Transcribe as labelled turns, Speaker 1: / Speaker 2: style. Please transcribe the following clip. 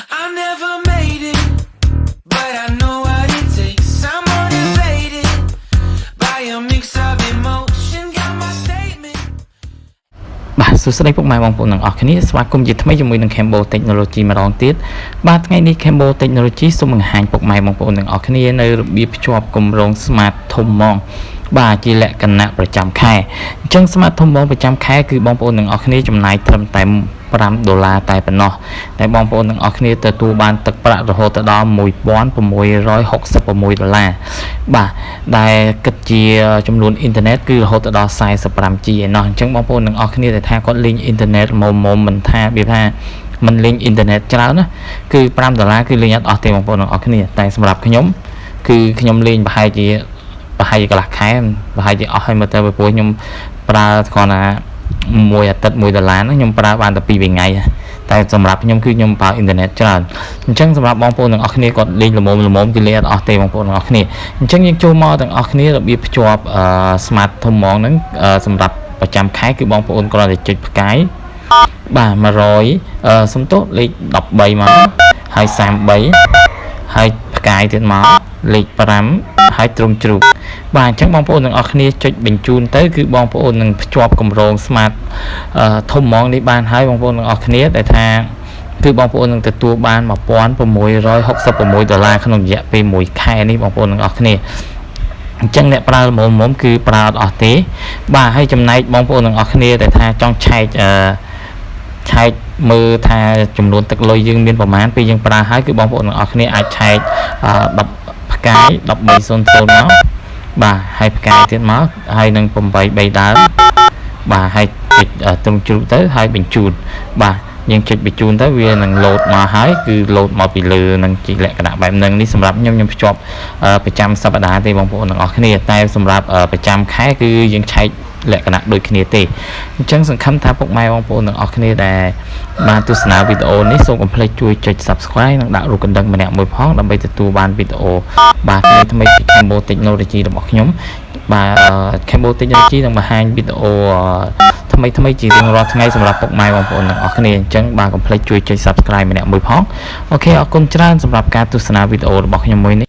Speaker 1: I never made it, but I know what it takes. I'm motivated by a mix of emotion. Got my statement.
Speaker 2: បាទសួស្តីពុកម៉ែបងប្អូនទាំងអស់គ្នាស្វាគមន៍ជាថ្មីជាមួយនឹង Cambo Technology ម្ដងទៀតបាទថ្ងៃនេះ Cambo Technology សូមបង្ហាញពុកម៉ែបងប្អូនទាំងអស់គ្នានៅរបៀបភ្ជាប់គម្រោង Smart ThomMorng បាទជាលក្ខណៈប្រចាំខែអញ្ចឹង Smart ThomMorng ប្រចាំខែគឺបងប្អូនទាំងអស់គ្នាចំណាយត្រឹមតែ$5តែប៉ុណ្ណោះតែបងប្អូនទាំងអស់គ្នាទទួលបានទឹកប្រាក់រហូតដល់$1666បាទដែលគិតជាចំនួនអ៊ីនធឺណិតគឺរហូតដល់ 45G ឯណោះអញ្ចឹងបងប្អូនទាំងអស់គ្នាដែលថាគាត់លេងអ៊ីនធឺណិតមុំមិនថាវាថាមិនលេងអ៊ីនធឺណិតច្រើនណាគឺ$5គឺលេងអត់អស់ទេបងប្អូនទាំងអស់គ្នាតែសម្រាប់ខ្ញុំគឺខ្ញុំលេងប្រហែលជាកន្លះខែប្រហែលជាអស់ហើយមើលទៅព្រោះខ្ញុំប្រើគ្រាន់តែមួយអាទិត្យ$1ហ្នឹងខ្ញុំប្រើបានតែ2ថ្ងៃតែសម្រាប់ខ្ញុំគឺខ្ញុំប្រើអ៊ីនធឺណិតច្រើនអញ្ចឹងសម្រាប់បងប្អូនទាំងអស់គ្នាគាត់លេងល្មមគឺលេងអត់អស់ទេបងប្អូនទាំងអស់គ្នាអញ្ចឹងយើងចូលមកទាំងអស់គ្នារបៀបភ្ជាប់ Smart ThomMorng ហ្នឹងសម្រាប់ប្រចាំខែគឺបងប្អូនគ្រាន់តែចុចផ្កាយបាទ100សំទោសលេខ13មកហើយ33ហើយផ្កាយទៀតមកលេខ5ហើយត្រង់ជ្រូកបាទអញ្ចឹងបងប្អូនទាំងអស់គ្នាចុចបញ្ជូនទៅគឺបងប្អូននឹងភ្ជាប់គម្រោង Smart ThomMorng នេះបានហើយបងប្អូនទាំងអស់គ្នាដែលថាគឺបងប្អូននឹងទទួលបាន$1666ក្នុងរយៈពេល1ខែនេះបងប្អូនទាំងអស់គ្នាអញ្ចឹងអ្នកប្រើល្មមគឺប្រើអត់អស់ទេបាទហើយចំណែកបងប្អូនទាំងអស់គ្នាដែលថាចង់ឆែកមើលថាចំនួនទឹកលុយយើងមានប្រមាណពេលយើងប្រើហើយគឺបងប្អូនទាំងអស់គ្នាអាចឆែក10ផ្កាយ1300មកបាទហើយផ្កាយទៀតមកហើយនឹង8 3ដើមបាទហើយចុចត្រង់ជ្រូកទៅហើយបញ្ជូនបាទយើងចុចបញ្ជូនទៅវានឹងលោតមកហើយគឺលោតមកពីលើនឹងជាលក្ខណៈបែបហ្នឹងនេះសម្រាប់ខ្ញុំភ្ជាប់ប្រចាំសប្តាហ៍ទេបងប្អូនទាំងអស់គ្នាតែសម្រាប់ប្រចាំខែគឺយើងឆែកលក្ខណៈដូចគ្នាទេអញ្ចឹងសង្ឃឹមថាពុកម៉ែបងប្អូនទាំងអស់គ្នាដែលបានទស្សនាវីដេអូនេះសូមកុំភ្លេចជួយចុច Subscribe និងដាក់រូបកណ្ដឹងម្នាក់មួយផងដើម្បីទទួលបានវីដេអូបាទថ្មីៗពី Cambo Technology របស់ខ្ញុំបាទ Cambo Technology នឹងបង្ហាញវីដេអូថ្មីជារៀងរាល់ថ្ងៃសម្រាប់ពុកម៉ែបងប្អូនទាំងអស់គ្នាអញ្ចឹងបាទកុំភ្លេចជួយចុច Subscribe ម្នាក់មួយផងអូខេអរគុណច្រើនសម្រាប់ការទស្សនាវីដេអូរបស់ខ្ញុំមួយនេះ